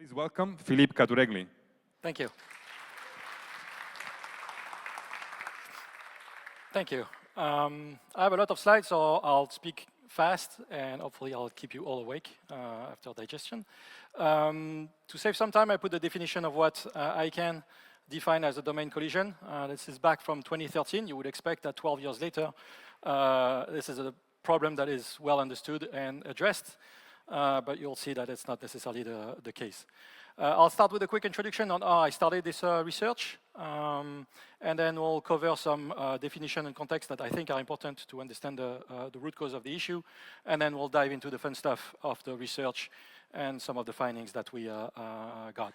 Please welcome Philippe Caturegli. Thank you. Thank you. I have a lot of slides, so I'll speak fast, and hopefully I'll keep you all awake after digestion. To save some time, I put the definition of what I can define as a domain collision. This is back from 2013. You would expect that 12 years later, this is a problem that is well understood and addressed, but you'll see that it's not necessarily the case. I'll start with a quick introduction on how I started this research, and then we'll cover some definition and context that I think are important to understand the root cause of the issue, and then we'll dive into the fun stuff of the research and some of the findings that we got.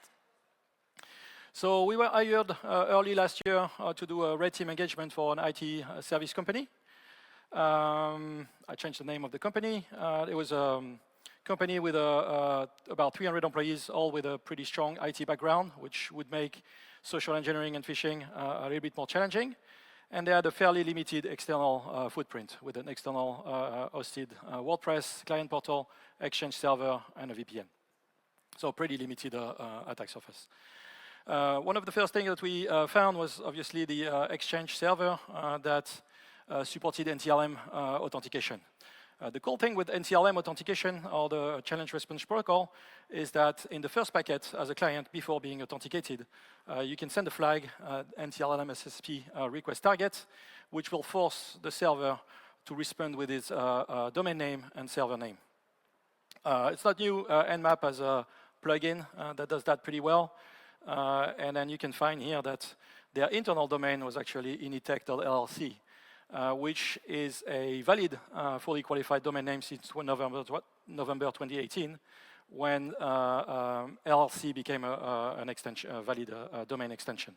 So we were hired early last year to do a red team engagement for an IT service company. I changed the name of the company. It was a company with about 300 employees, all with a pretty strong IT background, which would make social engineering and phishing a little bit more challenging. And they had a fairly limited external footprint with an external hosted WordPress client portal, Exchange server, and a VPN. So pretty limited attack surface. One of the first things that we found was obviously the Exchange server that supported NTLM authentication. The cool thing with NTLM authentication, or the challenge response protocol, is that in the first packet, as a client, before being authenticated, you can send a flag, NTLM SSP request target, which will force the server to respond with its domain name and server name. It's not new. Nmap has a plugin that does that pretty well. And then you can find here that their internal domain was actually initech.llc. Which is a valid, fully qualified domain name since November 2018, when LLC became an extension, a valid domain extension.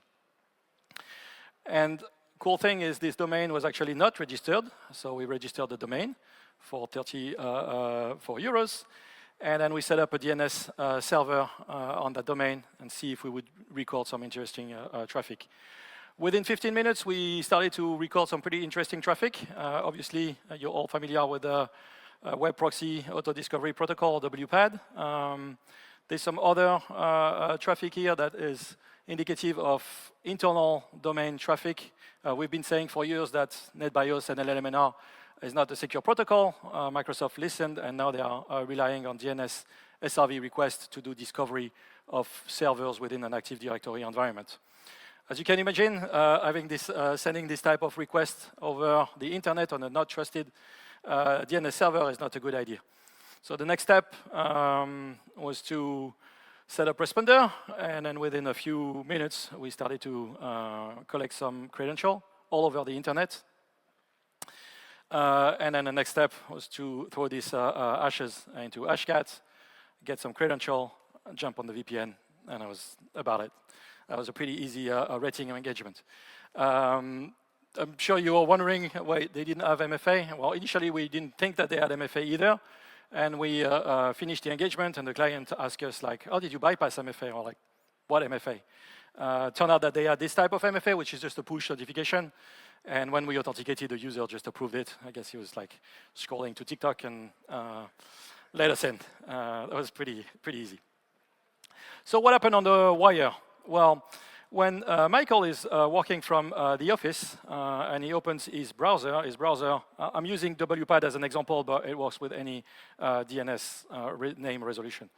And cool thing is this domain was actually not registered, so we registered the domain for 34 euros, and then we set up a DNS server on that domain and see if we would record some interesting traffic. Within 15 minutes, we started to record some pretty interesting traffic. Obviously, you're all familiar with the web proxy auto-discovery protocol, WPAD. There's some other traffic here that is indicative of internal domain traffic. We've been saying for years that NetBIOS and LLMNR is not a secure protocol. Microsoft listened, and now they are relying on DNS SRV requests to do discovery of servers within an Active Directory environment. As you can imagine, having this, sending this type of request over the internet on a not trusted DNS server is not a good idea. So the next step was to set up responder, and then within a few minutes, we started to collect some credential all over the internet. And then the next step was to throw these hashes into Hashcat, get some credential, jump on the VPN, and that was about it. That was a pretty easy rating engagement. I'm sure you are wondering why they didn't have MFA. Well, initially we didn't think that they had MFA either, and we finished the engagement, and the client asked us like, "Oh, did you bypass MFA?" Or like, "What MFA?" Turned out that they had this type of MFA, which is just a push notification, and when we authenticated, the user just approved it. I guess he was like scrolling to TikTok and let us in. That was pretty easy. So what happened on the wire? Well, when Michael is working from the office and he opens his browser, I'm using WPAD as an example, but it works with any DNS name resolution.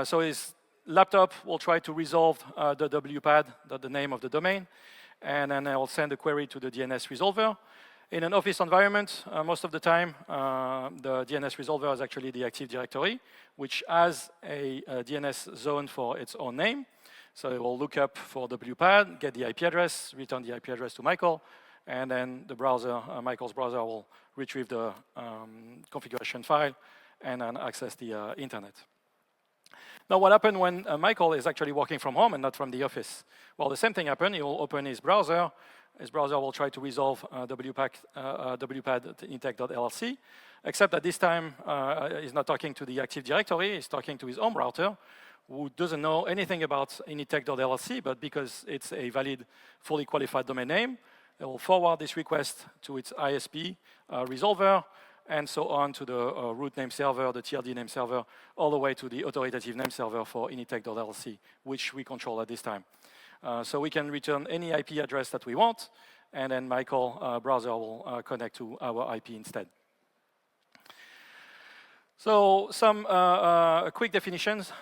So his laptop will try to resolve the WPAD, the name of the domain, and then I'll send a query to the DNS resolver. In an office environment, most of the time, the DNS resolver is actually the Active Directory, which has a DNS zone for its own name. So it will look up for WPAD, get the IP address, return the IP address to Michael, and then the browser, Michael's browser, will retrieve the configuration file and then access the internet. Now, what happened when Michael is actually working from home and not from the office? Well, the same thing happened. He will open his browser. His browser will try to resolve WPAD intech.llc, except that this time he's not talking to the Active Directory. He's talking to his home router, who doesn't know anything about initech.llc, but because it's a valid, fully qualified domain name, it will forward this request to its ISP resolver, and so on to the root name server, the TLD name server, all the way to the authoritative name server for initech.lc, which we control at this time. So we can return any IP address that we want, and then Michael browser will connect to our IP instead. So some quick definitions.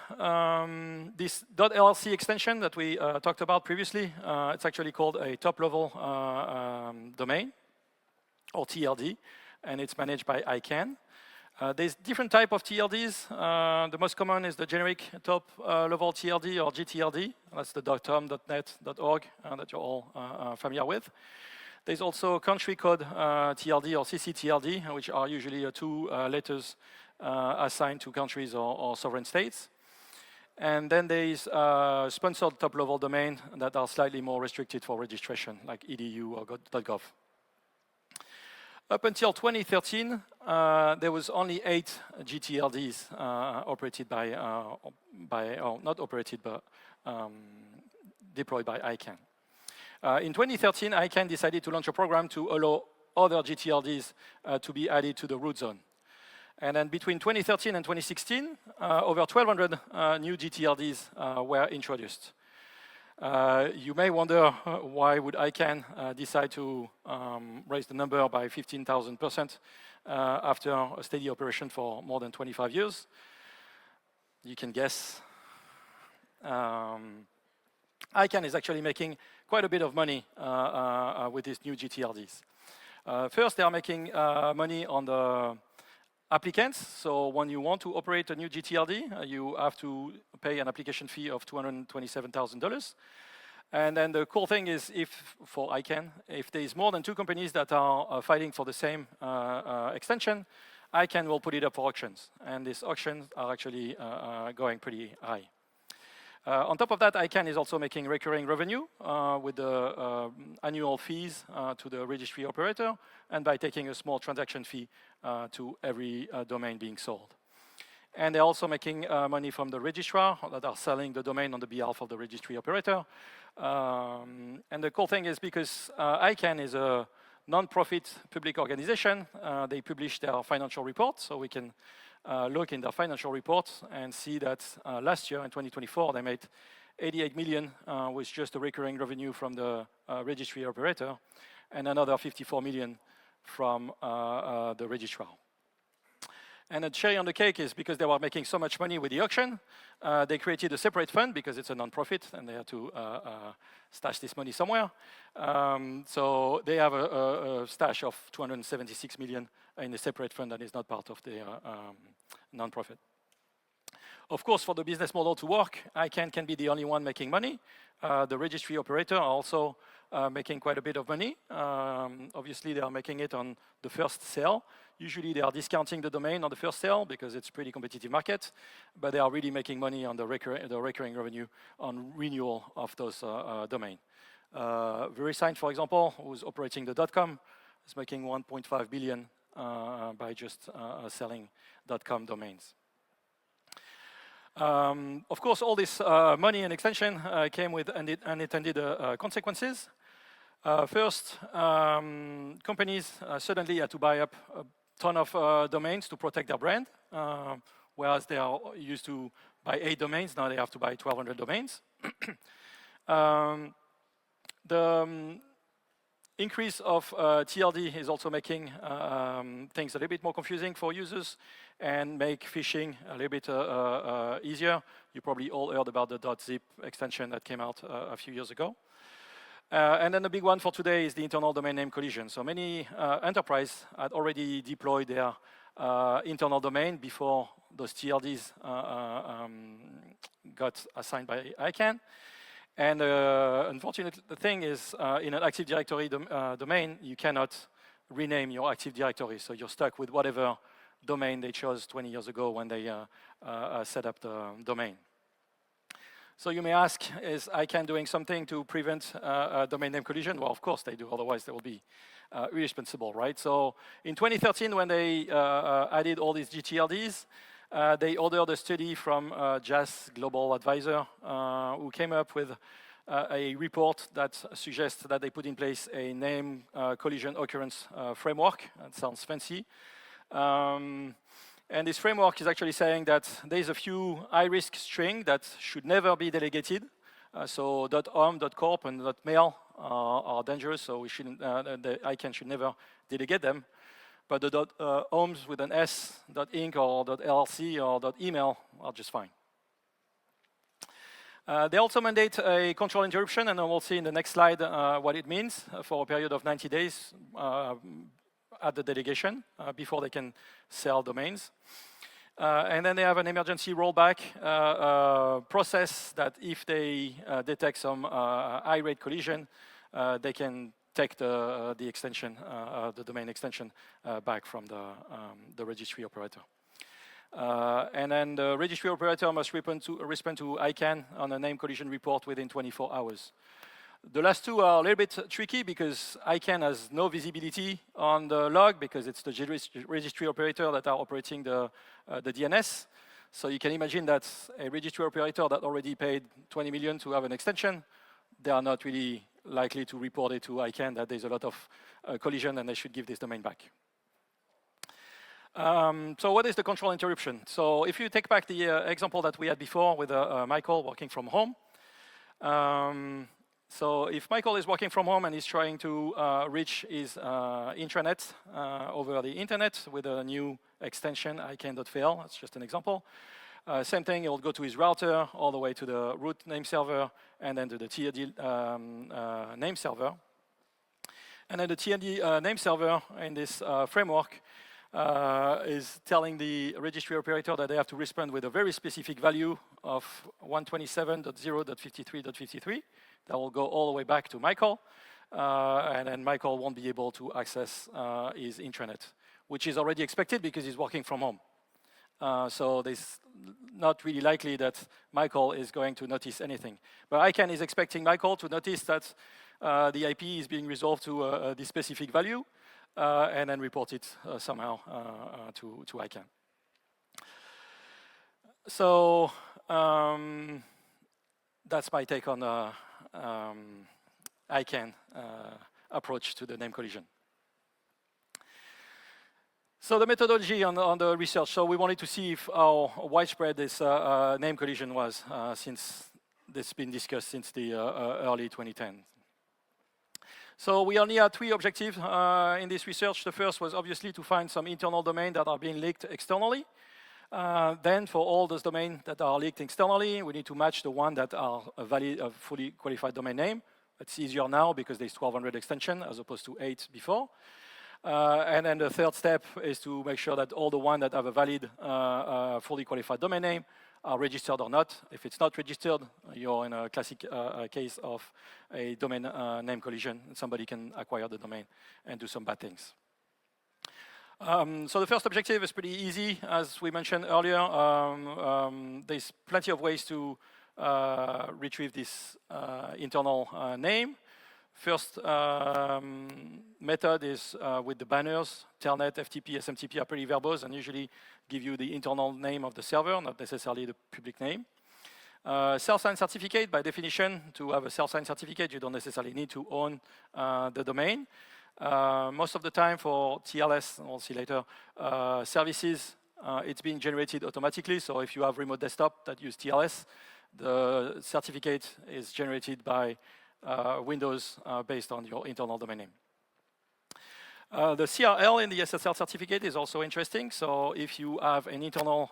This .lc extension that we talked about previously, it's actually called a top-level domain, or TLD, and it's managed by ICANN. There's different type of TLDs. The most common is the generic top-level TLD or GTLD. That's the .com, .net, .org that you're all familiar with. There's also country code TLD or CCTLD, which are usually two letters assigned to countries or sovereign states. And then there is sponsored top-level domain that are slightly more restricted for registration, like edu or .gov. Up until 2013, there was only 8 GTLDs operated by not operated, but deployed by ICANN. In 2013, ICANN decided to launch a program to allow other GTLDs to be added to the root zone. And then between 2013 and 2016, over 1,200 new GTLDs were introduced. You may wonder why would ICANN decide to raise the number by 15,000% after a steady operation for more than 25 years. You can guess. ICANN is actually making quite a bit of money with these new GTLDs. First, they are making money on the applicants. So when you want to operate a new GTLD, you have to pay an application fee of $227,000. And then the cool thing is, for ICANN, if there is more than 2 companies that are fighting for the same extension, ICANN will put it up for auctions. And these auctions are actually going pretty high. On top of that, ICANN is also making recurring revenue with the annual fees to the registry operator and by taking a small transaction fee to every domain being sold. And they're also making money from the registrar that are selling the domain on the behalf of the registry operator. And the cool thing is because ICANN is a non-profit public organization, they publish their financial reports, so we can look in their financial reports and see that last year in 2024 they made 88 million with just the recurring revenue from the registry operator and another 54 million from the registrar. And the cherry on the cake is because they were making so much money with the auction, they created a separate fund because it's a non-profit and they had to stash this money somewhere. So they have a stash of 276 million in a separate fund that is not part of the non-profit. Of course, for the business model to work, ICANN can be the only one making money. The registry operator are also making quite a bit of money. Obviously, they are making it on the first sale. Usually, they are discounting the domain on the first sale because it's a pretty competitive market, but they are really making money on the recurring revenue on renewal of those domains. VeriSign, for example, who's operating the .com, is making 1.5 billion by just selling .com domains. Of course, all this money and extension came with unintended consequences. First, companies suddenly had to buy up a ton of domains to protect their brand, whereas they are used to buy 8 domains, now they have to buy 1,200 domains. The increase of TLD is also making things a little bit more confusing for users and make phishing a little bit easier. You probably all heard about the .zip extension that came out a few years ago. And then the big one for today is the internal domain name collision. So many enterprises had already deployed their internal domain before those TLDs got assigned by ICANN. And unfortunately, the thing is, in an Active Directory domain, you cannot rename your Active Directory. So you're stuck with whatever domain they chose 20 years ago when they set up the domain. So you may ask, is ICANN doing something to prevent domain name collision? Well, of course they do, otherwise they will be irresponsible, right? So in 2013, when they added all these GTLDs, they ordered a study from JAS Global Advisor, who came up with a report that suggests that they put in place a name collision occurrence framework. That sounds fancy. And this framework is actually saying that there's a few high-risk string that should never be delegated. So .home, .corp, and .mail are dangerous, so we shouldn't, the ICANN should never delegate them. But the .homes with an S, .inc, or .llc, or .email are just fine. They also mandate a control interruption, and we'll see in the next slide what it means for a period of 90 days at the delegation before they can sell domains. And then they have an emergency rollback process that if they detect some high-rate collision, they can take the extension, the domain extension back from the registry operator. And then the registry operator must respond to ICANN on a name collision report within 24 hours. The last two are a little bit tricky because ICANN has no visibility on the log because it's the registry operator that are operating the DNS. So you can imagine that a registry operator that already paid 20 million to have an extension, they are not really likely to report it to ICANN that there's a lot of collision and they should give this domain back. So what is the control interruption? So if you take back the example that we had before with Michael working from home, so if Michael is working from home and he's trying to reach his intranet over the internet with a new extension, ICANN.fail, that's just an example. Same thing, he'll go to his router all the way to the root name server and then to the TLD name server. And then the TLD name server in this framework is telling the registry operator that they have to respond with a very specific value of 127.0.53.53. That will go all the way back to Michael, and then Michael won't be able to access his intranet, which is already expected because he's working from home. So it's not really likely that Michael is going to notice anything. But ICANN is expecting Michael to notice that the IP is being resolved to this specific value, and then report it somehow to ICANN. So that's my take on ICANN approach to the name collision. So the methodology on the research. So we wanted to see how widespread this name collision was since this has been discussed since the early 2010s. So we only had three objectives in this research. The first was obviously to find some internal domains that are being leaked externally. Then for all those domains that are leaked externally, we need to match the one that are a valid, fully qualified domain name. It's easier now because there's 1,200 extension as opposed to 8 before. And then the third step is to make sure that all the ones that have a valid, fully qualified domain name are registered or not. If it's not registered, you're in a classic case of a domain name collision. Somebody can acquire the domain and do some bad things. So the first objective is pretty easy. As we mentioned earlier, there's plenty of ways to retrieve this internal name. First method is with the banners. Telnet, FTP, SMTP are pretty verbose and usually give you the internal name of the server, not necessarily the public name. Self-signed certificate, by definition, to have a self-signed certificate, you don't necessarily need to own the domain. Most of the time for TLS, we'll see later, services, it's being generated automatically. So if you have remote desktop that use TLS, the certificate is generated by Windows based on your internal domain name. The CRL in the SSL certificate is also interesting. So if you have an internal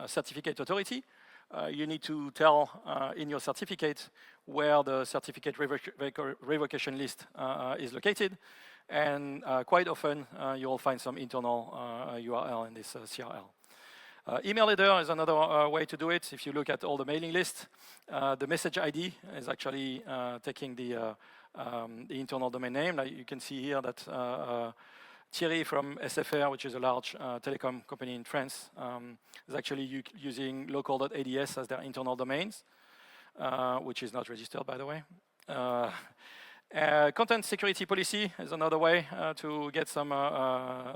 certificate authority, you need to tell in your certificate where the certificate revocation list is located. And quite often, you'll find some internal URL in this CRL. Email header is another way to do it. If you look at all the mailing lists, the message ID is actually taking the internal domain name. Like you can see here that Thierry from SFR, which is a large telecom company in France, is actually using local.ads as their internal domains, which is not registered, by the way. Content security policy is another way to get some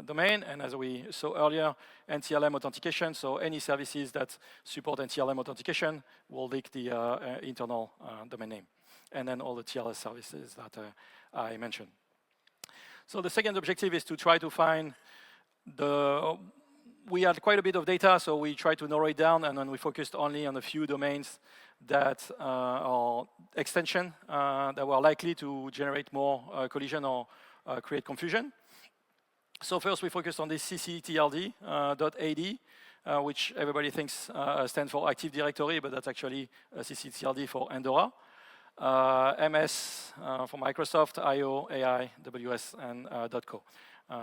domain, and as we saw earlier, NTLM authentication, so any services that support NTLM authentication will leak the internal domain name, and then all the TLS services that I mentioned. So the second objective is to try to find We had quite a bit of data, so we tried to narrow it down, and then we focused only on a few domains that are extension that were likely to generate more collision or create confusion. So first we focused on this ccTLD.ad, which everybody thinks stands for Active Directory, but that's actually ccTLD for Andorra. MS for Microsoft, IO, AI, WS, and .co.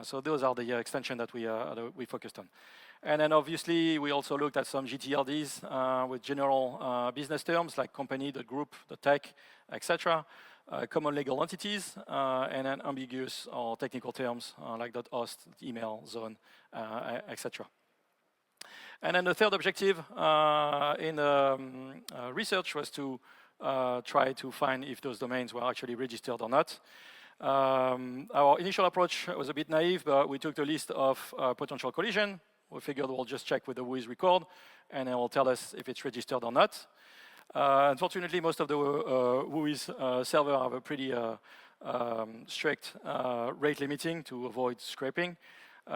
So those are the extensions that we focused on. And then obviously we also looked at some GTLDs with general business terms like company, the group, the tech, etc. Common legal entities, and then ambiguous or technical terms like .host, email, zone, etc. And then the third objective in research was to try to find if those domains were actually registered or not. Our initial approach was a bit naive, but we took the list of potential collision. We figured we'll just check with the WHOIS record, and it will tell us if it's registered or not. Unfortunately, most of the WHOIS server have a pretty strict rate limiting to avoid scraping.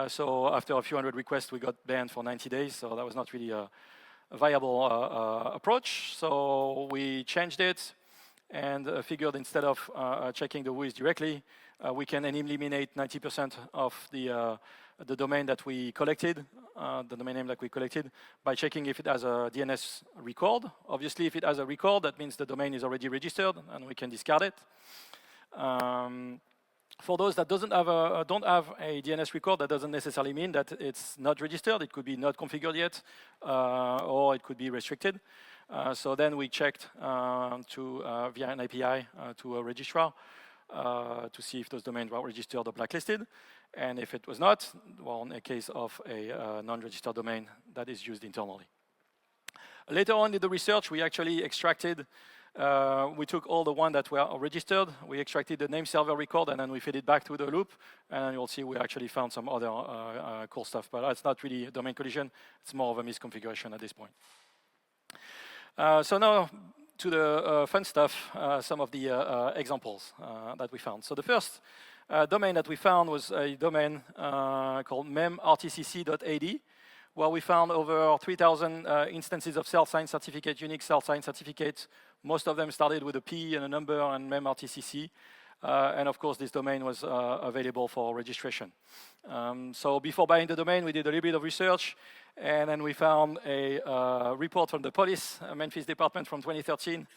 So after a few hundred requests, we got banned for 90 days, so that was not really a viable approach. So we changed it and figured instead of checking the WHOIS directly, we can eliminate 90% of the domain that we collected, the domain name that we collected, by checking if it has a DNS record. Obviously, if it has a record, that means the domain is already registered, and we can discard it. For those that don't have a DNS record, that doesn't necessarily mean that it's not registered. It could be not configured yet, or it could be restricted. So then we checked via an API to a registrar to see if those domains were registered or blacklisted. And if it was not, well, in a case of a non-registered domain, that is used internally. Later on in the research, we actually extracted, we took all the ones that were registered, we extracted the name server record, and then we fed it back to the loop, and you'll see we actually found some other cool stuff, but that's not really a domain collision, it's more of a misconfiguration at this point. So now, to the fun stuff, some of the examples that we found. So the first domain that we found was a domain called memrtcc.ad, where we found over 3,000 instances of self-signed certificate, unique self-signed certificates. Most of them started with a P and a number and memrtcc. And of course, this domain was available for registration. So before buying the domain, we did a little bit of research, and then we found a report from the police, Memphis department from 2013,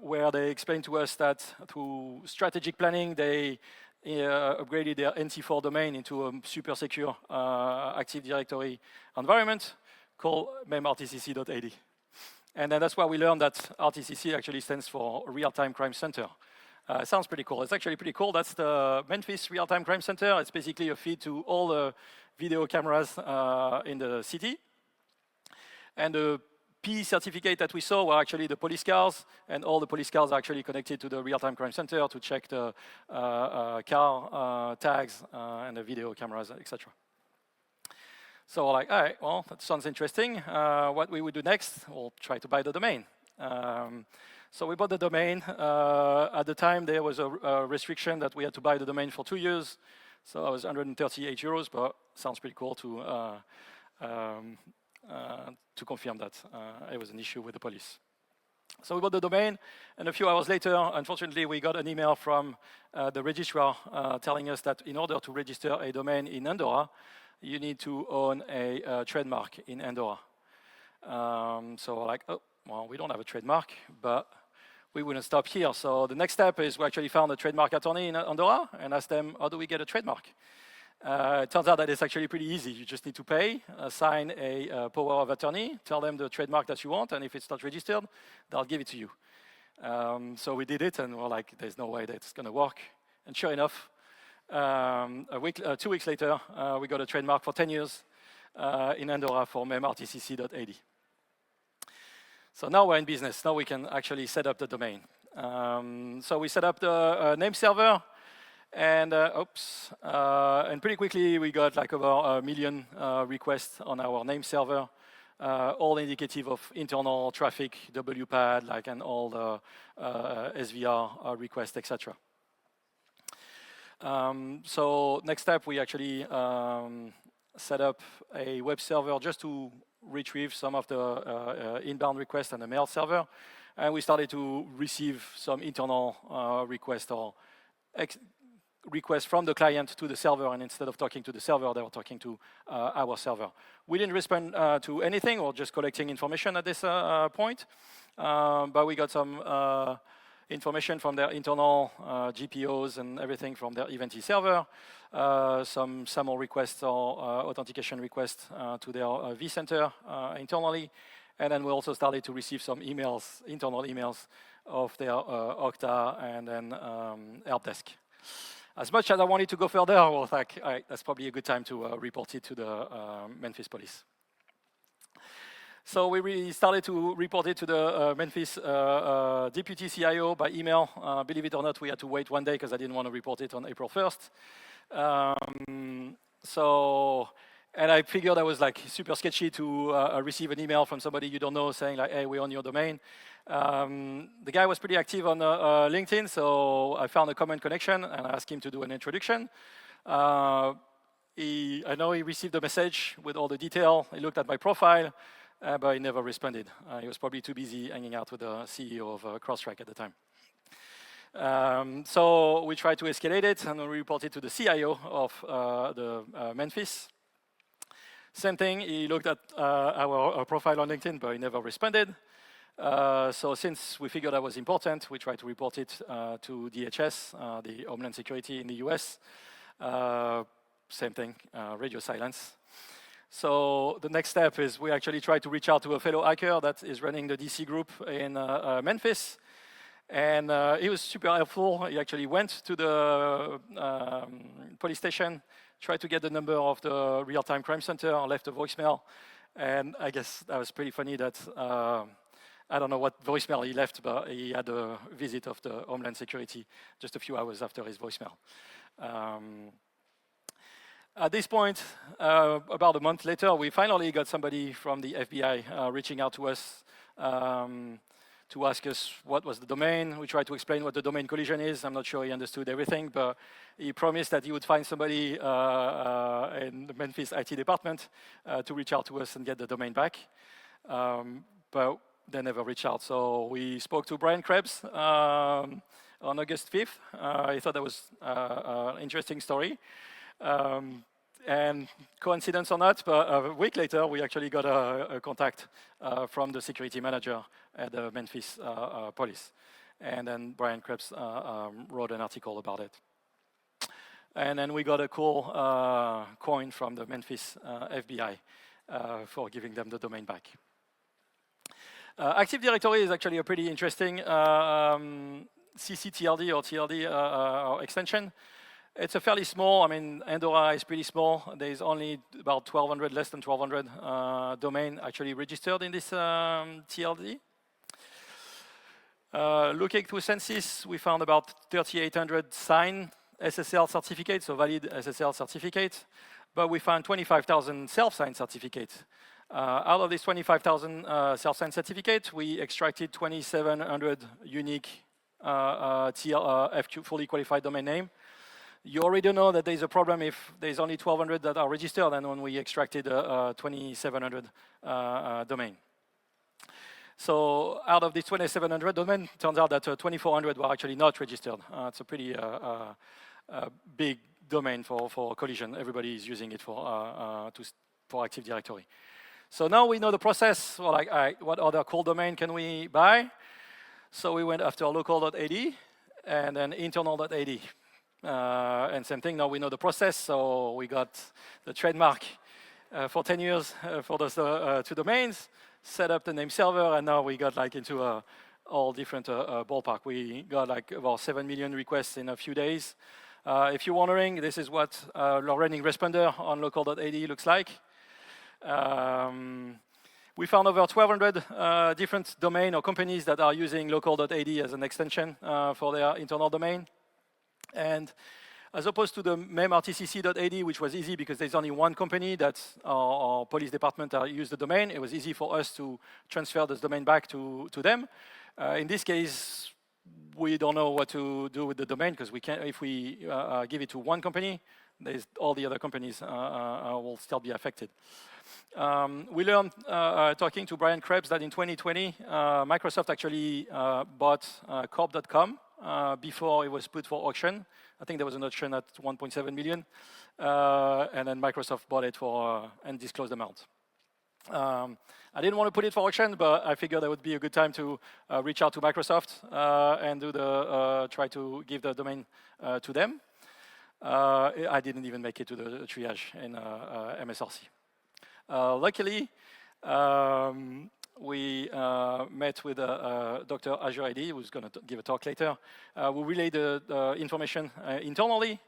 where they explained to us that through strategic planning, they upgraded their NT4 domain into a super secure Active Directory environment called memrtcc.ad. And then that's why we learned that RTCC actually stands for Real-Time Crime Center. Sounds pretty cool. It's actually pretty cool. That's the Memphis Real-Time Crime Center. It's basically a feed to all the video cameras in the city. And the P certificate that we saw were actually the police cars, and all the police cars are actually connected to the Real-Time Crime Center to check the car tags and the video cameras, etc. So we're like, all right, well, that sounds interesting. What we would do next, we'll try to buy the domain. So we bought the domain. At the time, there was a restriction that we had to buy the domain for 2 years. So that was 138 euros, but sounds pretty cool to confirm that it was an issue with the police. So we bought the domain, and a few hours later, unfortunately, we got an email from the registrar telling us that in order to register a domain in Andorra, you need to own a trademark in Andorra. So we're like, oh, well, we don't have a trademark, but we wouldn't stop here. So the next step is we actually found a trademark attorney in Andorra and asked them, how do we get a trademark? It turns out that it's actually pretty easy. You just need to pay, sign a power of attorney, tell them the trademark that you want, and if it's not registered, they'll give it to you. So we did it, and we're like, there's no way that's going to work. And sure enough, 2 weeks later, we got a trademark for 10 years in Andorra for memrtcc.ad. So now we're in business. Now we can actually set up the domain. So we set up the name server, and and pretty quickly we got like over 1 million requests on our name server, all indicative of internal traffic, WPAD, and all the SVR requests, etc. So next step, we actually set up a web server just to retrieve some of the inbound requests on the mail server. And we started to receive some internal requests or requests from the client to the server, and instead of talking to the server, they were talking to our server. We didn't respond to anything, or just collecting information at this point, but we got some information from their internal GPOs and everything from their Eventy server, some SAML requests or authentication requests to their vCenter internally, and then we also started to receive some emails, internal emails of their Okta and then help desk. As much as I wanted to go further, I was like, all right, that's probably a good time to report it to the Memphis police. So we really started to report it to the Memphis deputy CIO by email. Believe it or not, we had to wait 1 day because I didn't want to report it on April 1st. And I figured that was like super sketchy to receive an email from somebody you don't know saying like, hey, we own your domain. The guy was pretty active on LinkedIn, so I found a common connection and I asked him to do an introduction. I know he received the message with all the detail. He looked at my profile, but he never responded. He was probably too busy hanging out with the CEO of CrosstrAck at the time. So we tried to escalate it and we reported to the CIO of the Memphis. Same thing, he looked at our profile on LinkedIn, but he never responded. So since we figured that was important, we tried to report it to DHS, the Homeland Security in the US. Same thing, radio silence. So the next step is we actually tried to reach out to a fellow hacker that is running the DC group in Memphis. And he was super helpful. He actually went to the police station, tried to get the number of the real-time crime center, left a voicemail. And I guess that was pretty funny that, I don't know what voicemail he left, but he had a visit of the Homeland Security just a few hours after his voicemail. At this point, about a month later, we finally got somebody from the FBI reaching out to us to ask us what was the domain. We tried to explain what the domain collision is. I'm not sure he understood everything, but he promised that he would find somebody in the Memphis IT department to reach out to us and get the domain back. But they never reached out. So we spoke to Brian Krebs on August 5th. I thought that was an interesting story. And coincidence or not, but a week later, we actually got a contact from the security manager at the Memphis police. And then Brian Krebs wrote an article about it. And then we got a cool coin from the Memphis FBI for giving them the domain back. Active Directory is actually a pretty interesting CCTLD or TLD extension. It's a fairly small, I mean, Andorra is pretty small. There's only about 1,200, less than 1,200 domain actually registered in this TLD. Looking through census, we found about 3,800 signed SSL certificates, so valid SSL certificates, but we found 25,000 self-signed certificates. Out of these 25,000 self-signed certificates, we extracted 2,700 unique FQ fully qualified domain name. You already know that there's a problem if there's only 1,200 that are registered, and when we extracted 2,700 domain. So out of these 2,700 domain, turns out that 2,400 were actually not registered. It's a pretty big domain for collision. Everybody is using it for Active Directory. So now we know the process. We're like, all right, what other cool domain can we buy? So we went after local.ad and then internal.ad. And same thing, now we know the process, so we got the trademark for 10 years for those two domains, set up the name server, and now we got like into all different ballpark. We got like about 7 million requests in a few days. If you're wondering, this is what our running responder on local.ad looks like. We found over 1,200 different domain or companies that are using local.ad as an extension for their internal domain. And as opposed to the memrtcc.ad, which was easy because there's only one company that our police department used the domain, it was easy for us to transfer this domain back to them. In this case, we don't know what to do with the domain because we can't. If we give it to one company, all the other companies will still be affected. We learned talking to Brian Krebs that in 2020, Microsoft actually bought corp.com before it was put for auction. I think there was an auction at 1.7 million, and then Microsoft bought it for and disclosed the amount. I didn't want to put it for auction, but I figured that would be a good time to reach out to Microsoft and do try to give the domain to them. I didn't even make it to the triage in MSRC. Luckily, we met with Dr. Azure ID, who's going to give a talk later. We relayed the information internally,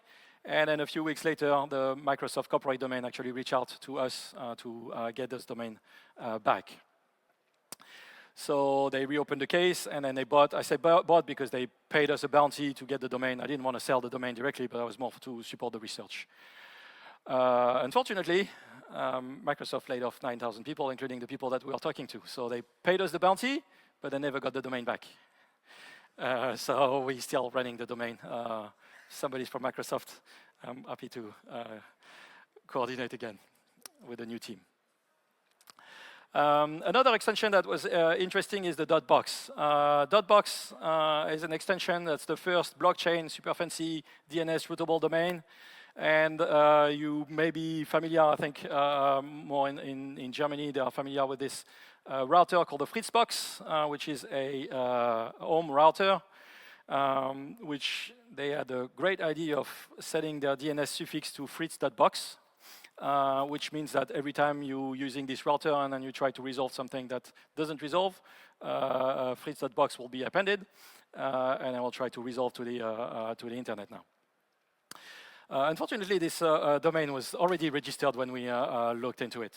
and then a few weeks later, the Microsoft corporate domain actually reached out to us to get this domain back. So they reopened the case, and then they bought. I say bought because they paid us a bounty to get the domain. I didn't want to sell the domain directly, but I was more to support the research. Unfortunately, Microsoft laid off 9,000 people, including the people that we are talking to. So they paid us the bounty, but they never got the domain back. So we're still running the domain. Somebody from Microsoft, I'm happy to coordinate again with the new team. Another extension that was interesting is the .box. .box is an extension that's the first blockchain, super fancy DNS routable domain. And you may be familiar, I think, more in Germany, they are familiar with this router called the Fritzbox, which is a home router, which they had a great idea of setting their DNS suffix to fritz.box, which means that every time you're using this router and then you try to resolve something that doesn't resolve, fritz.box will be appended, and I will try to resolve to the internet now. Unfortunately, this domain was already registered when we looked into it.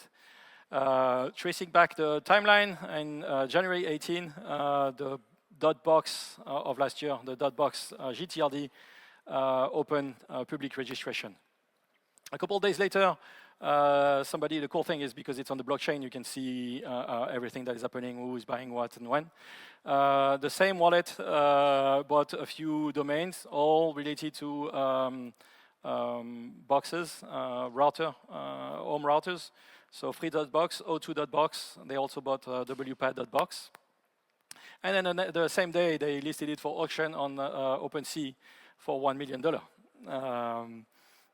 Tracing back the timeline, in January 18, the .box of last year, the .box GTLD, opened public registration. A couple of days later, the cool thing is because it's on the blockchain, you can see everything that is happening, who is buying what and when. The same wallet bought a few domains, all related to boxes, home routers. So free.box, o2.box, they also bought wpad.box. And then the same day, they listed it for auction on OpenSea for $1 million.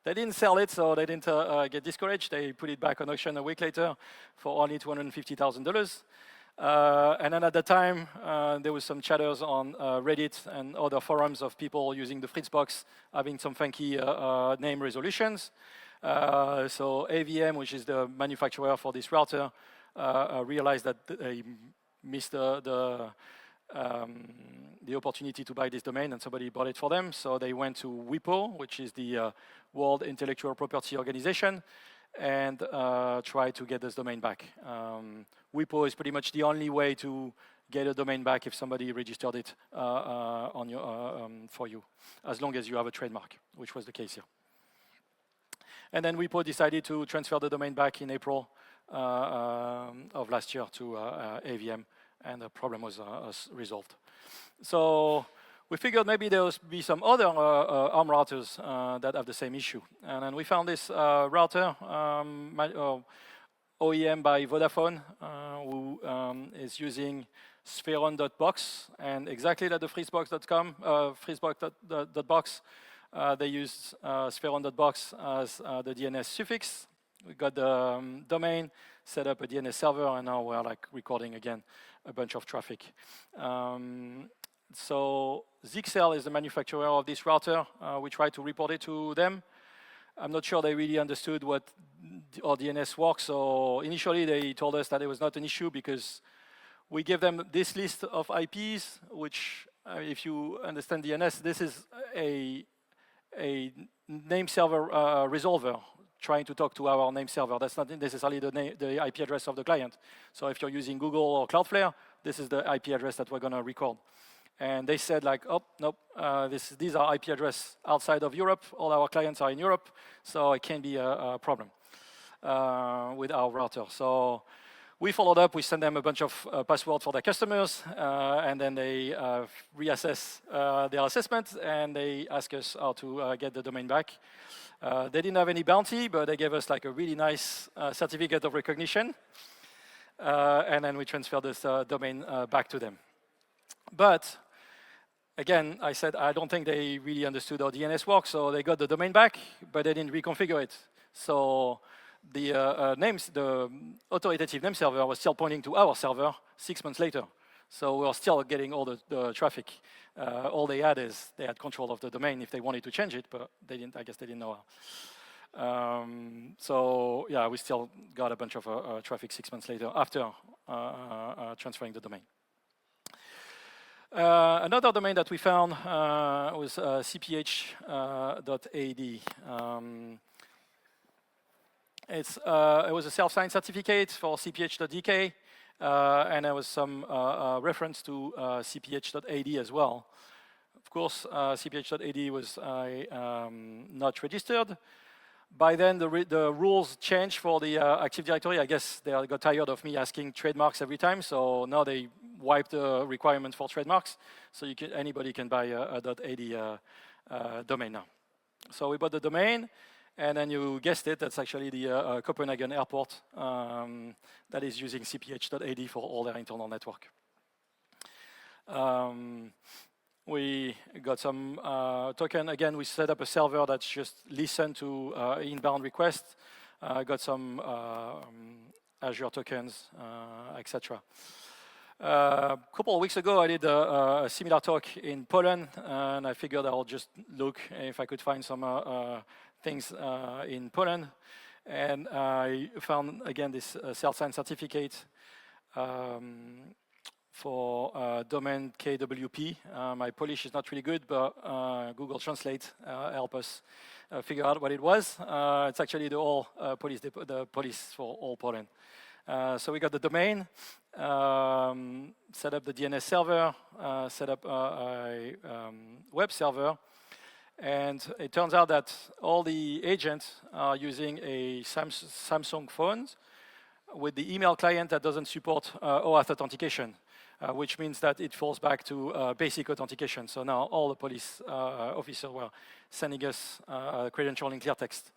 They didn't sell it, so they didn't get discouraged. They put it back on auction a week later for only $250,000. And then at the time, there was some chatters on Reddit and other forums of people using the Fritzbox having some funky name resolutions. So AVM, which is the manufacturer for this router, realized that they missed the opportunity to buy this domain, and somebody bought it for them. So they went to WIPO, which is the World Intellectual Property Organization, and tried to get this domain back. WIPO is pretty much the only way to get a domain back if somebody registered it for you, as long as you have a trademark, which was the case here. And then WIPO decided to transfer the domain back in April of last year to AVM, and the problem was resolved. So we figured maybe there will be some other ARM routers that have the same issue. And then we found this router, OEM by Vodafone, who is using Spheron.box, and exactly like the Fritzbox.com, Fritzbox.box, they used Spheron.box as the DNS suffix. We got the domain, set up a DNS server, and now we're like recording again a bunch of traffic. So Zixel is the manufacturer of this router. We tried to report it to them. I'm not sure they really understood what our DNS works. So initially they told us that it was not an issue because we gave them this list of IPs, which if you understand DNS, this is a name server resolver trying to talk to our name server. That's not necessarily the IP address of the client. So if you're using Google or Cloudflare, this is the IP address that we're going to record. And they said like, oh, nope, these are IP address outside of Europe. All our clients are in Europe, so it can be a problem with our router. So We followed up, we sent them a bunch of passwords for their customers, and then they reassess their assessment, and they ask us how to get the domain back. They didn't have any bounty, but they gave us like a really nice certificate of recognition, and then we transferred this domain back to them. But again, I said I don't think they really understood how DNS works, so they got the domain back, but they didn't reconfigure it. So the the authoritative name server was still pointing to our server 6 months later. So we were still getting all the traffic. All they had is they had control of the domain if they wanted to change it, but they didn't. I guess they didn't know how. So yeah, we still got a bunch of traffic 6 months later after transferring the domain. Another domain that we found was cph.ad. It was a self-signed certificate for cph.dk, and there was some reference to cph.ad as well. Of course, cph.ad was not registered. By then, the rules changed for the Active Directory. I guess they got tired of me asking trademarks every time, so now they wiped the requirements for trademarks, so anybody can buy a .ad domain now. So we bought the domain, and then you guessed it, that's actually the Copenhagen airport that is using cph.ad for all their internal network. We got some token. Again, we set up a server that's just listen to inbound requests. Got some Azure tokens, etc. A couple of weeks ago, I did a similar talk in Poland, and I figured I'll just look if I could find some things in Poland. And I found, again, this self-signed certificate for domain KWP. My Polish is not really good, but Google Translate helped us figure out what it was. It's actually the police for all Poland. So we got the domain, set up the DNS server, set up a web server, and it turns out that all the agents are using a Samsung phone with the email client that doesn't support OAuth authentication, which means that it falls back to basic authentication. So now all the police officers were sending us credential in clear text.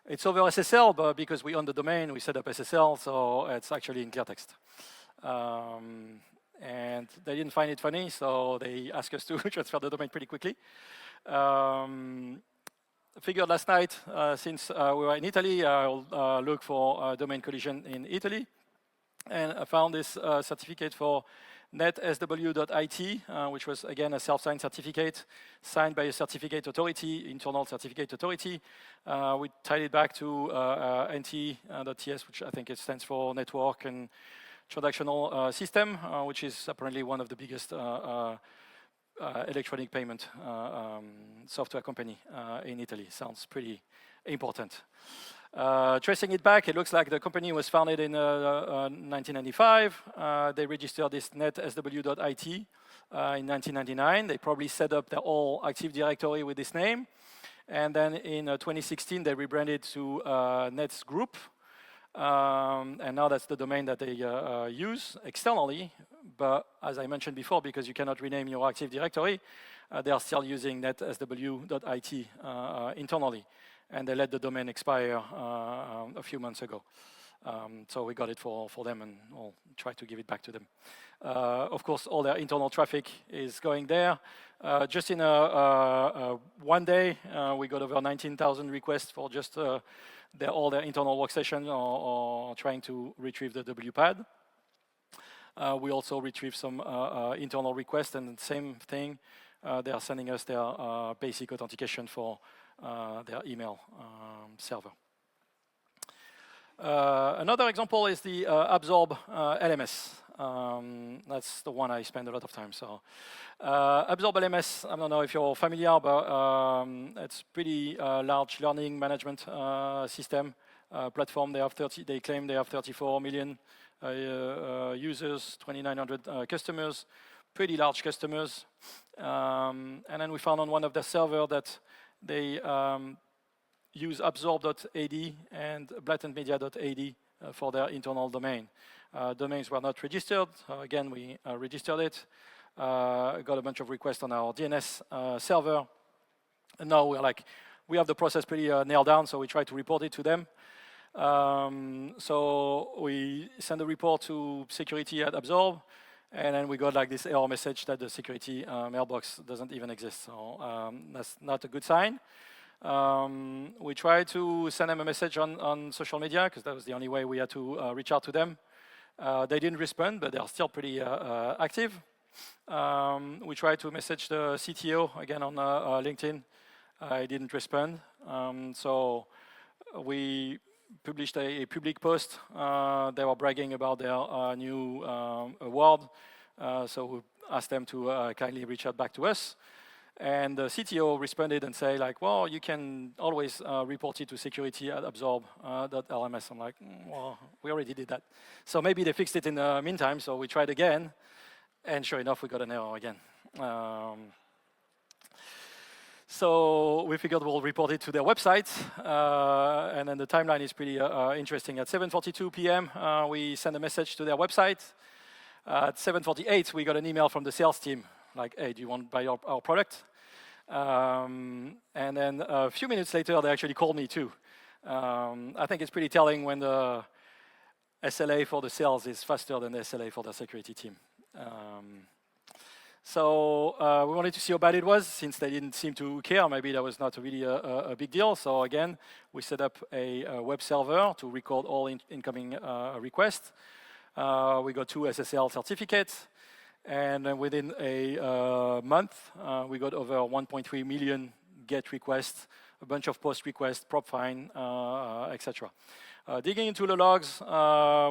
It's over SSL, but because we own the domain, we set up SSL, so it's actually in clear text. And they didn't find it funny, so they asked us to transfer the domain pretty quickly. Figured last night, since we were in Italy, I'll look for domain collision in Italy. And I found this certificate for netsw.it, which was, again, a self-signed certificate, signed by a certificate authority, internal certificate authority. We tied it back to nt.ts, which I think it stands for Network and Transactional System, which is apparently one of the biggest electronic payment software company in Italy. Sounds pretty important. Tracing it back, it looks like the company was founded in 1995. They registered this netsw.it in 1999. They probably set up their whole Active Directory with this name. And then in 2016, they rebranded to Nets Group. And now that's the domain that they use externally. But as I mentioned before, because you cannot rename your Active Directory, they are still using netsw.it internally. And they let the domain expire a few months ago. So we got it for them, and we'll try to give it back to them. Of course, all their internal traffic is going there. Just in one day, we got over 19,000 requests for just all their internal workstation or trying to retrieve the WPAD. We also retrieved some internal requests, and same thing, they are sending us their basic authentication for their email server. Another example is the Absorb LMS. That's the one I spend a lot of time. So, Absorb LMS, I don't know if you're familiar, but it's pretty large learning management system platform. They claim they have 34 million users, 2,900 customers, pretty large customers. And then we found on one of their servers that they use absorb.ad and blatantmedia.ad for their internal domain. Domains were not registered. Again, we registered it. Got a bunch of requests on our DNS server. And now we're like, we have the process pretty nailed down, so we try to report it to them. So we send a report to security at Absorb, and then we got like this error message that the security mailbox doesn't even exist. So that's not a good sign. We tried to send them a message on social media, because that was the only way we had to reach out to them. They didn't respond, but they are still pretty active. We tried to message the CTO again on LinkedIn. He didn't respond. So we published a public post. They were bragging about their new award. So we asked them to kindly reach out back to us. And the CTO responded and said, like, well, you can always report it to security at absorb.lms. I'm like, well, we already did that. So maybe they fixed it in the meantime, so we tried again. And sure enough, we got an error again. So we figured we'll report it to their website. And then the timeline is pretty interesting. At 7:42 p.m., we send a message to their website. At 7:48, we got an email from the sales team, like, hey, do you want to buy our product? And then a few minutes later, they actually called me too. I think it's pretty telling when the SLA for the sales is faster than the SLA for the security team. So we wanted to see how bad it was, since they didn't seem to care. Maybe that was not really a big deal. So again, we set up a web server to record all incoming requests. We got 2 SSL certificates. And then within a month, we got over 1.3 million GET requests, a bunch of POST requests, Propfine, etc. Digging into the logs,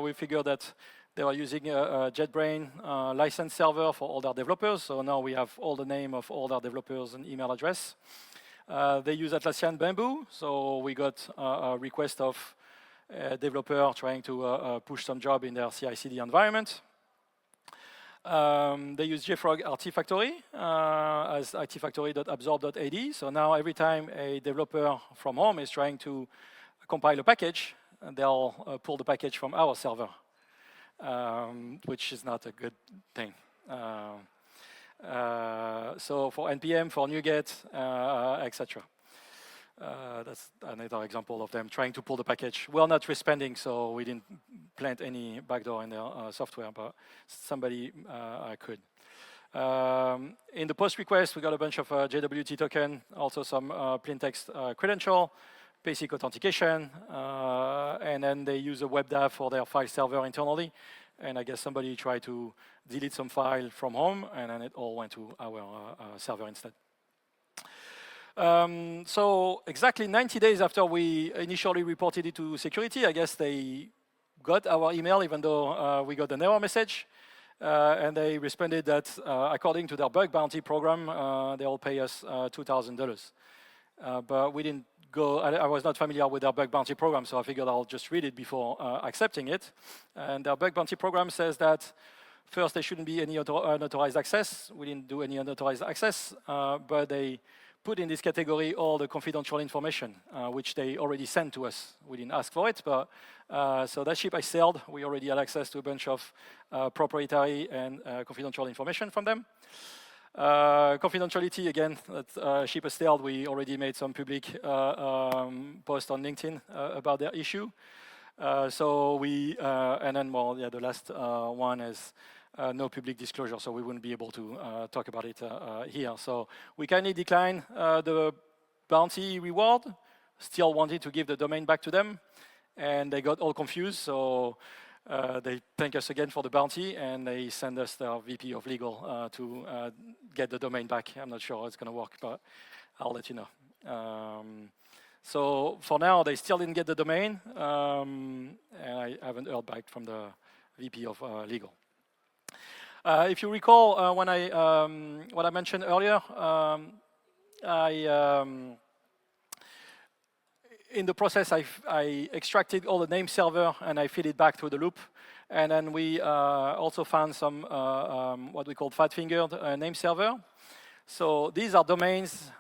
we figured that they were using a JetBrains license server for all their developers. So now we have all the name of all their developers and email address. They use Atlassian Bamboo. So we got a request of a developer trying to push some job in their CI/CD environment. They use JFrog Artifactory as artifactory.absorb.ad. So now every time a developer from home is trying to compile a package, they'll pull the package from our server. Which is not a good thing. So for NPM, for NuGet, etc. That's another example of them trying to pull the package. We're not responding, so we didn't plant any backdoor in their software, but somebody could. In the post request, we got a bunch of JWT token, also some plaintext credential, basic authentication, and then they use a WebDAV for their file server internally. And I guess somebody tried to delete some file from home, and then it all went to our server instead. So exactly 90 days after we initially reported it to security, I guess they got our email, even though we got an error message. And they responded that according to their bug bounty program, they'll pay us $2,000. But we didn't go, I was not familiar with their bug bounty program, so I figured I'll just read it before accepting it. And their bug bounty program says that first, there shouldn't be any unauthorized access. We didn't do any unauthorized access, but they put in this category all the confidential information, which they already sent to us. We didn't ask for it, but so that ship I sailed, we already had access to a bunch of proprietary and confidential information from them. Confidentiality, again, that ship has sailed, we already made some public post on LinkedIn about their issue. So we, and then, well, yeah, the last one is no public disclosure, so we wouldn't be able to talk about it here. So we kindly decline the bounty reward, still wanted to give the domain back to them, and they got all confused, so they thank us again for the bounty, and they send us their VP of legal to get the domain back. I'm not sure how it's going to work, but I'll let you know. So for now, they still didn't get the domain, and I haven't heard back from the VP of legal. If you recall, when what I mentioned earlier, in the process, I extracted all the name server and I feed it back through the loop. And then we also found some what we call fat-fingered name server. So these are domains.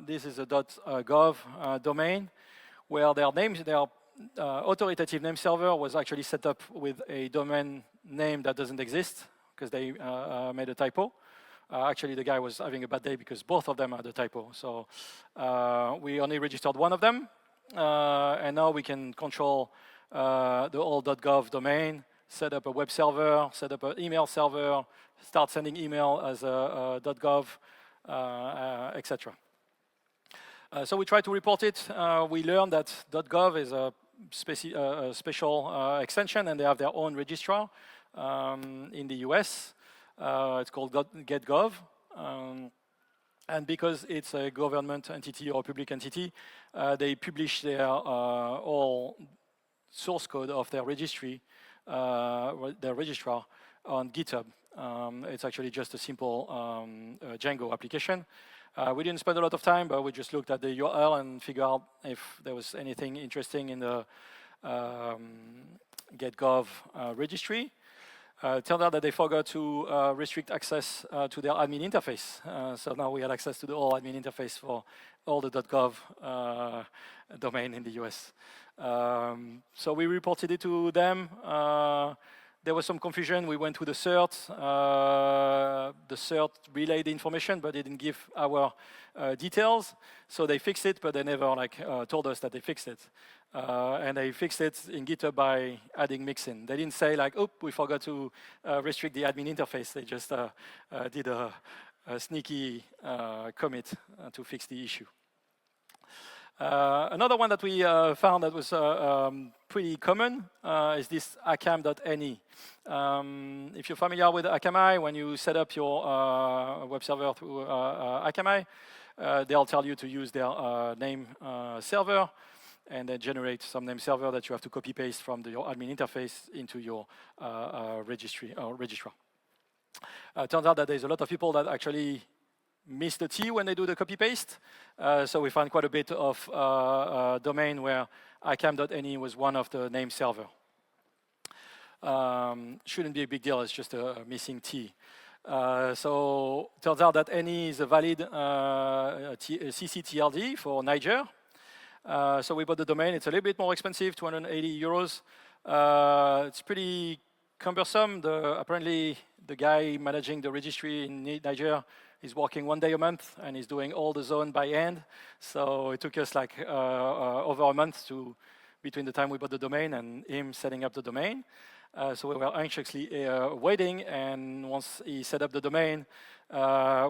This is a .gov domain where their authoritative name server was actually set up with a domain name that doesn't exist because they made a typo. Actually, the guy was having a bad day because both of them had a typo. So we only registered one of them. And now we can control the whole .gov domain, set up a web server, set up an email server, start sending email as a .gov, etc. So we try to report it. We learned that .gov is a special extension, and they have their own registrar in the US. It's called GetGov. And because it's a government entity or a public entity, they publish their all source code of their registry, their registrar on GitHub. It's actually just a simple Django application. We didn't spend a lot of time, but we just looked at the URL and figured out if there was anything interesting in the GetGov registry. Turned out that they forgot to restrict access to their admin interface. So now we had access to the whole admin interface for all the .gov domain in the US. So we reported it to them. There was some confusion. We went to the CERT. The CERT relayed the information, but they didn't give our details. So they fixed it, but they never told us that they fixed it. And they fixed it in GitHub by adding mixin. They didn't say like, "Oh, we forgot to restrict the admin interface." They just did a sneaky commit to fix the issue. Another one that we found that was pretty common is this acam.ne. If you're familiar with Akamai, when you set up your web server through Akamai, they'll tell you to use their name server, and then generate some name server that you have to copy-paste from your admin interface into your registry or registrar. Turns out that there's a lot of people that actually miss the T when they do the copy-paste. So we found quite a bit of domain where acam.ne was one of the name server. Shouldn't be a big deal, it's just a missing T. So turns out that NE is a valid CC-TLD for Niger. So we bought the domain. It's a little bit more expensive, 280 euros. It's pretty cumbersome. Apparently, the guy managing the registry in Niger is working 1 day a month, and he's doing all the zone by hand. So it took us like over a month between the time we bought the domain and him setting up the domain. So we were anxiously waiting, and once he set up the domain,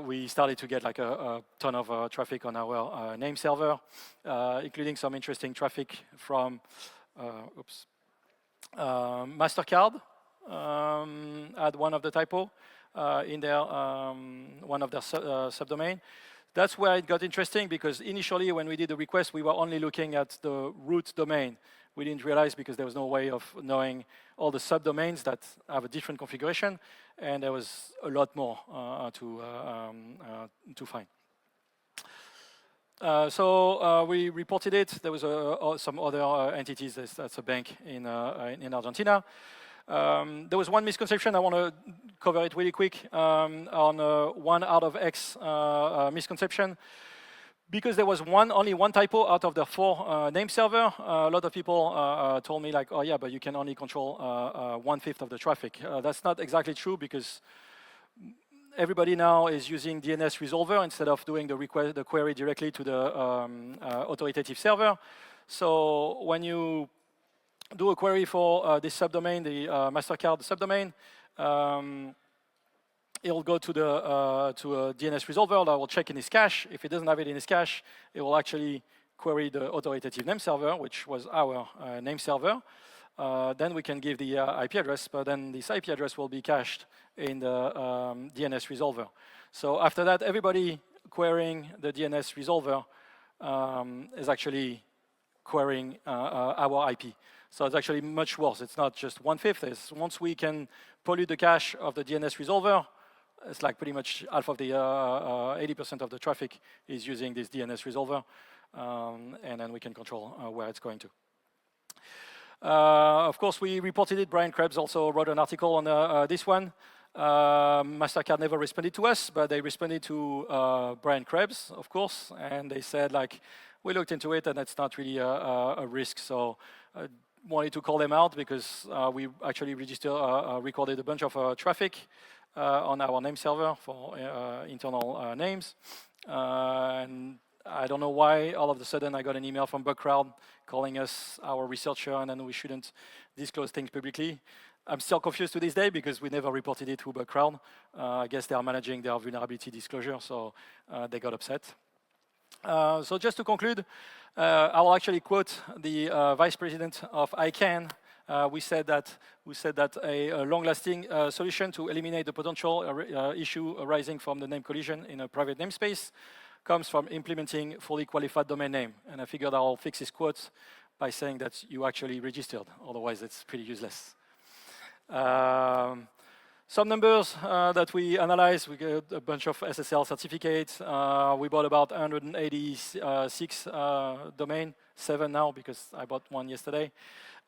we started to get like a ton of traffic on our name server, including some interesting traffic from MasterCard. Had one of the typo in their one of their subdomain. That's where it got interesting, because initially when we did the request, we were only looking at the root domain. We didn't realize, because there was no way of knowing all the subdomains that have a different configuration, and there was a lot more to find. So we reported it. There was some other entities. That's a bank in Argentina. There was one misconception. I want to cover it really quick on 1 out of X misconception. Because there was only one typo out of the 4 name server, a lot of people told me like, "Oh yeah, but you can only control 1/5 of the traffic." That's not exactly true, because everybody now is using DNS resolver instead of doing the query directly to the authoritative server. So when you do a query for this subdomain, the MasterCard subdomain, it'll go to a DNS resolver that will check in his cache. If it doesn't have it in his cache, it will actually query the authoritative name server, which was our name server. Then we can give the IP address, but then this IP address will be cached in the DNS resolver. So after that, everybody querying the DNS resolver is actually querying our IP. So it's actually much worse. It's not just 1/5. It's once we can pollute the cache of the DNS resolver, it's like pretty much half of the 80% of the traffic is using this DNS resolver, and then we can control where it's going to. Of course, we reported it. Brian Krebs also wrote an article on this one. MasterCard never responded to us, but they responded to Brian Krebs, of course, and they said like, we looked into it, and it's not really a risk. So wanted to call them out because we actually recorded a bunch of traffic on our name server for internal names. And I don't know why all of a sudden I got an email from BugCrowd calling us our researcher, and then we shouldn't disclose things publicly. I'm still confused to this day because we never reported it to BugCrowd. I guess they are managing their vulnerability disclosure, so they got upset. So just to conclude, I will actually quote the vice president of ICANN. We said that a long-lasting solution to eliminate the potential issue arising from the name collision in a private namespace comes from implementing fully qualified domain name. And I figured I'll fix this quote by saying that you actually registered. Otherwise, it's pretty useless. Some numbers that we analyzed, we got a bunch of SSL certificates. We bought about 186 domain, 7 now because I bought one yesterday.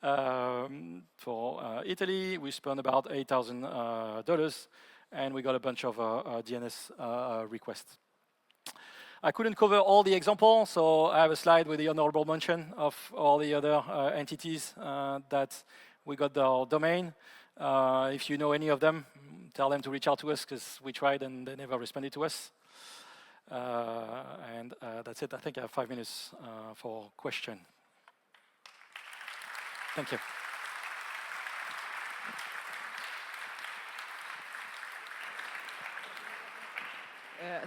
For Italy, we spent about $8,000, and we got a bunch of DNS requests. I couldn't cover all the examples, so I have a slide with the honorable mention of all the other entities that we got their domain. If you know any of them, tell them to reach out to us because we tried and they never responded to us. And that's it. I think I have 5 minutes for question. Thank you.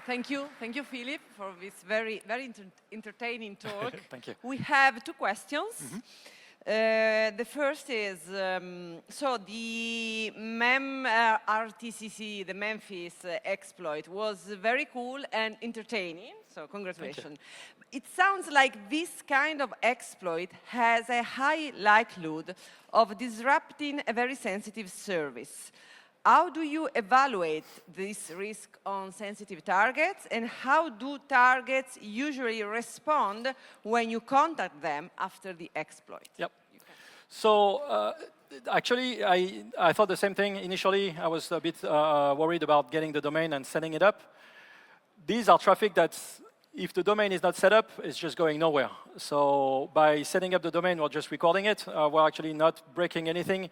Thank you, Philippe, for this very entertaining talk. Thank you. We have 2 questions. The first is, so the RTCC, the Memphis exploit, was very cool and entertaining, so congratulations. It sounds like this kind of exploit has a high likelihood of disrupting a very sensitive service. How do you evaluate this risk on sensitive targets, and how do targets usually respond when you contact them after the exploit? Yep. So actually, I thought the same thing initially. I was a bit worried about getting the domain and setting it up. These are traffic that, if the domain is not set up, it's just going nowhere. So by setting up the domain, we're just recording it. We're actually not breaking anything,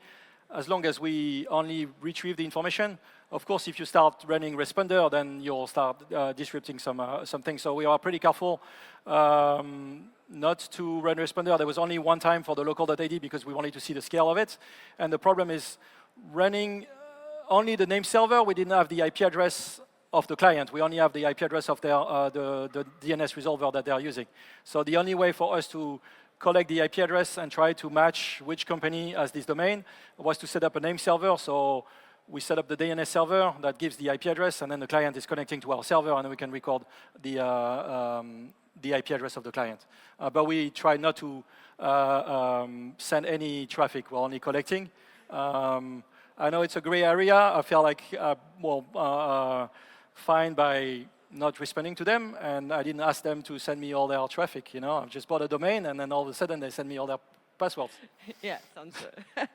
as long as we only retrieve the information. Of course, if you start running responder, then you'll start disrupting some things. So we are pretty careful not to run responder. There was only one time for the local.ad because we wanted to see the scale of it. And the problem is running only the name server. We didn't have the IP address of the client. We only have the IP address of their, the DNS resolver that they're using. So the only way for us to collect the IP address and try to match which company has this domain was to set up a name server. So we set up the DNS server that gives the IP address, and then the client is connecting to our server, and then we can record the IP address of the client. But we try not to send any traffic. We're only collecting. I know it's a gray area. I feel like fine by not responding to them, and I didn't ask them to send me all their traffic. You know, I just bought a domain, and then all of a sudden they send me all their passwords. Yeah, sounds good.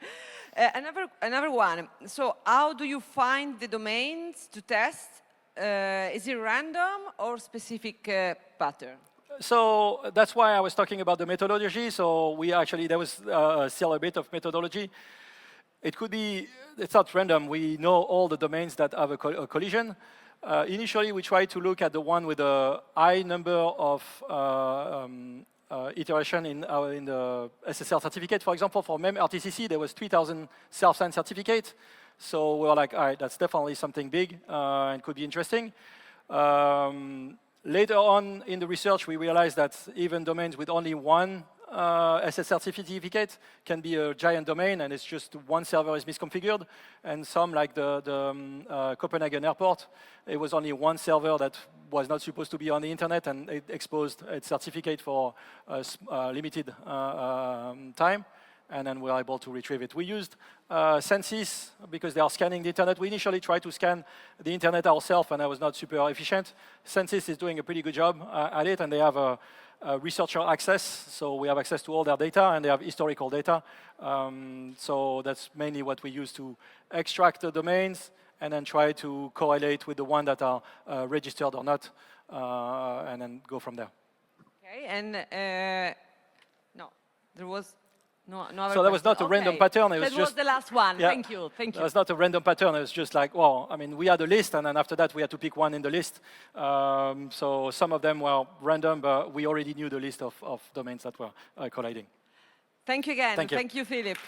Another one. So how do you find the domains to test? Is it random or specific pattern? So that's why I was talking about the methodology. So we actually, there was still a bit of methodology. It could be, it's not random. We know all the domains that have a collision. Initially, we tried to look at the one with a high number of iteration in the SSL certificate. For example, for MEM RTCC, there was 3,000 self-signed certificates. So we were like, all right, that's definitely something big and could be interesting. Later on in the research, we realized that even domains with only one SSL certificate can be a giant domain, and it's just one server is misconfigured. And some, like the Copenhagen airport, it was only one server that was not supposed to be on the internet, and it exposed its certificate for a limited time, and then we were able to retrieve it. We used Census because they are scanning the internet. We initially tried to scan the internet ourselves, and that was not super efficient. Census is doing a pretty good job at it, and they have a researcher access, so we have access to all their data, and they have historical data. So that's mainly what we use to extract the domains and then try to correlate with the one that are registered or not, and then go from there. Okay, and no, there was no other So that was not a random pattern. It was that just was the last one. Yeah. Thank you. Thank you. That was not a random pattern. It was just like, well, I mean, we had a list, and then after that, we had to pick one in the list. So some of them were random, but we already knew the list of domains that were colliding. Thank you again. Thank you. Thank you, Philippe.